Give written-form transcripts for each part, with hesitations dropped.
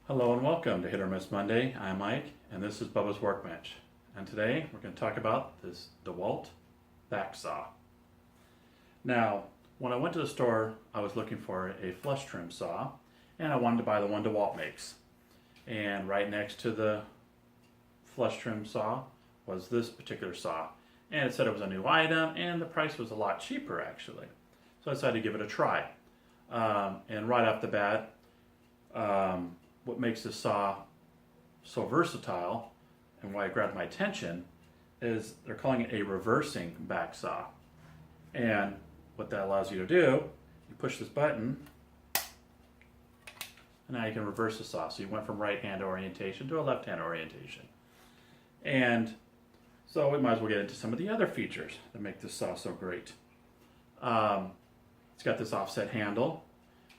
Hello and welcome to Hit or Miss Monday. I'm Mike and this is Bubba's Workbench. And today we're going to talk about this DeWalt back saw. Now, when I went to the store, I was looking for a flush trim saw and I wanted to buy the one DeWalt makes. And right next to the flush trim saw was this particular saw. And it said it was a new item and the price was a lot cheaper actually. So I decided to give it a try. And right off the bat, what makes this saw so versatile and why it grabbed my attention is they're calling it a reversing back saw. And what that allows you to do, you push this button and now you can reverse the saw. So you went from right hand orientation to a left hand orientation. And so we might as well get into some of the other features that make this saw so great. It's got this offset handle,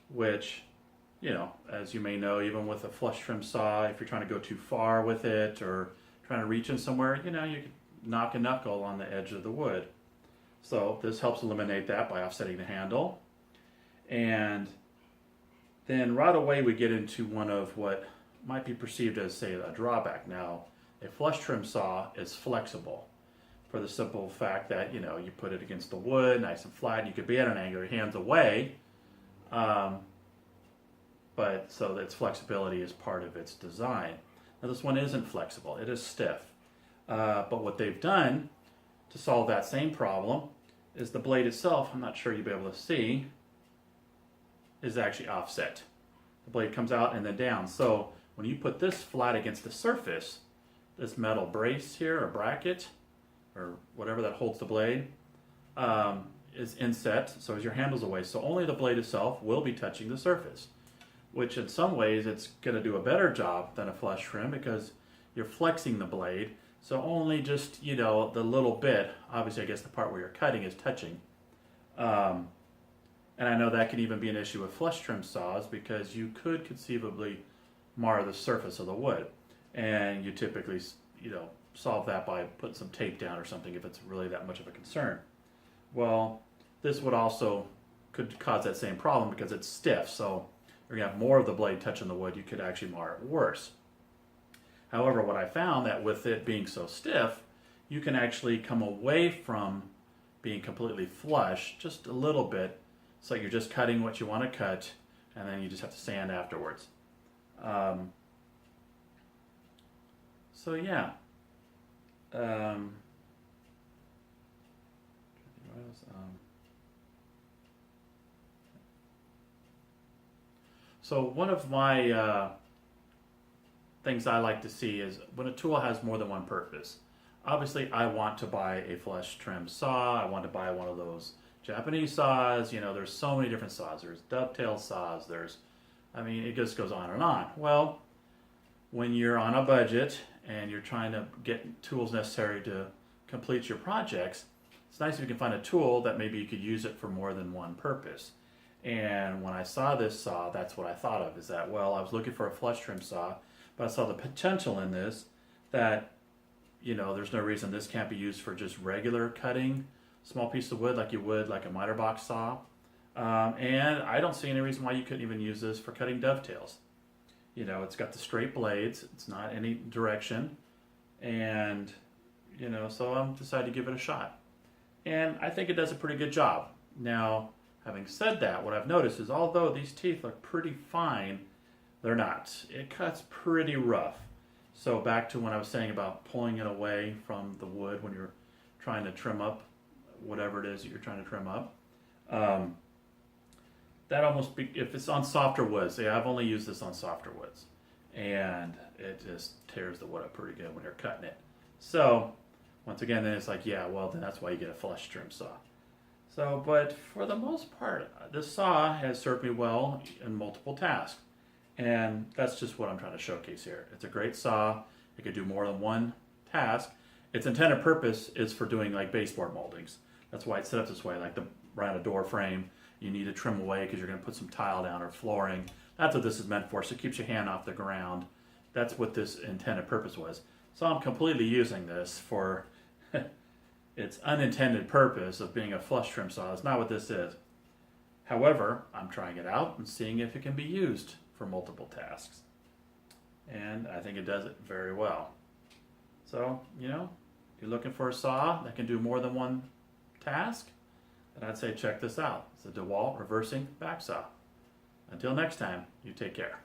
which, you know, as you may know, even with a flush trim saw, if you're trying to go too far with it or trying to reach in somewhere, you know, you could knock a knuckle on the edge of the wood. So this helps eliminate that by offsetting the handle. And then right away we get into one of what might be perceived as, say, a drawback. Now, a flush trim saw is flexible for the simple fact that, you know, you put it against the wood, nice and flat, and you could be at an angle, your hands away. But so its flexibility is part of its design. Now this one isn't flexible, it is stiff. But what they've done to solve that same problem is the blade itself, I'm not sure you'll be able to see, is actually offset. The blade comes out and then down. So when you put this flat against the surface, this metal brace here, or bracket, or whatever that holds the blade, is inset, so as your handle's away. So only the blade itself will be touching the surface, which in some ways it's going to do a better job than a flush trim because you're flexing the blade. So only just, you know, the little bit, obviously I guess the part where you're cutting is touching. And I know that can even be an issue with flush trim saws because you could conceivably mar the surface of the wood. And you typically, you know, solve that by putting some tape down or something if it's really that much of a concern. Well, this would also could cause that same problem because it's stiff. So you're going to have more of the blade touching the wood, you could actually mar it worse. However, what I found that with it being so stiff, you can actually come away from being completely flush just a little bit, so you're just cutting what you want to cut, and then you just have to sand afterwards. So yeah. So one of my things I like to see is when a tool has more than one purpose. Obviously, I want to buy a flush trim saw. I want to buy one of those Japanese saws. You know, there's so many different saws. There's dovetail saws. I mean, it just goes on and on. Well, when you're on a budget and you're trying to get tools necessary to complete your projects, it's nice if you can find a tool that maybe you could use it for more than one purpose. And when I saw this saw, that's what I thought of, is that, well, I was looking for a flush trim saw, but I saw the potential in this that, you know, there's no reason this can't be used for just regular cutting small piece of wood like you would like a miter box saw. And I don't see any reason why you couldn't even use this for cutting dovetails. You know, it's got the straight blades, it's not any direction, and, you know, so I decided to give it a shot. And I think it does a pretty good job. Now, having said that, what I've noticed is although these teeth look pretty fine, they're not. It cuts pretty rough. So back to when I was saying about pulling it away from the wood when you're trying to trim up whatever it is that you're trying to trim up, that almost, if it's on softer woods, yeah, I've only used this on softer woods, and it just tears the wood up pretty good when you're cutting it. So once again, then it's like, yeah, well, then that's why you get a flush trim saw. So, but for the most part, this saw has served me well in multiple tasks. And that's just what I'm trying to showcase here. It's a great saw. It could do more than one task. Its intended purpose is for doing like baseboard moldings. That's why it's set up this way, like around a door frame. You need to trim away because you're going to put some tile down or flooring. That's what this is meant for, so it keeps your hand off the ground. That's what this intended purpose was. So I'm completely using this for its unintended purpose of being a flush trim saw. That's not what this is. However, I'm trying it out and seeing if it can be used for multiple tasks. and I think it does it very well. So, you know, if you're looking for a saw that can do more than one task, then I'd say check this out. It's the DeWalt Reversing Back Saw. Until next time, you take care.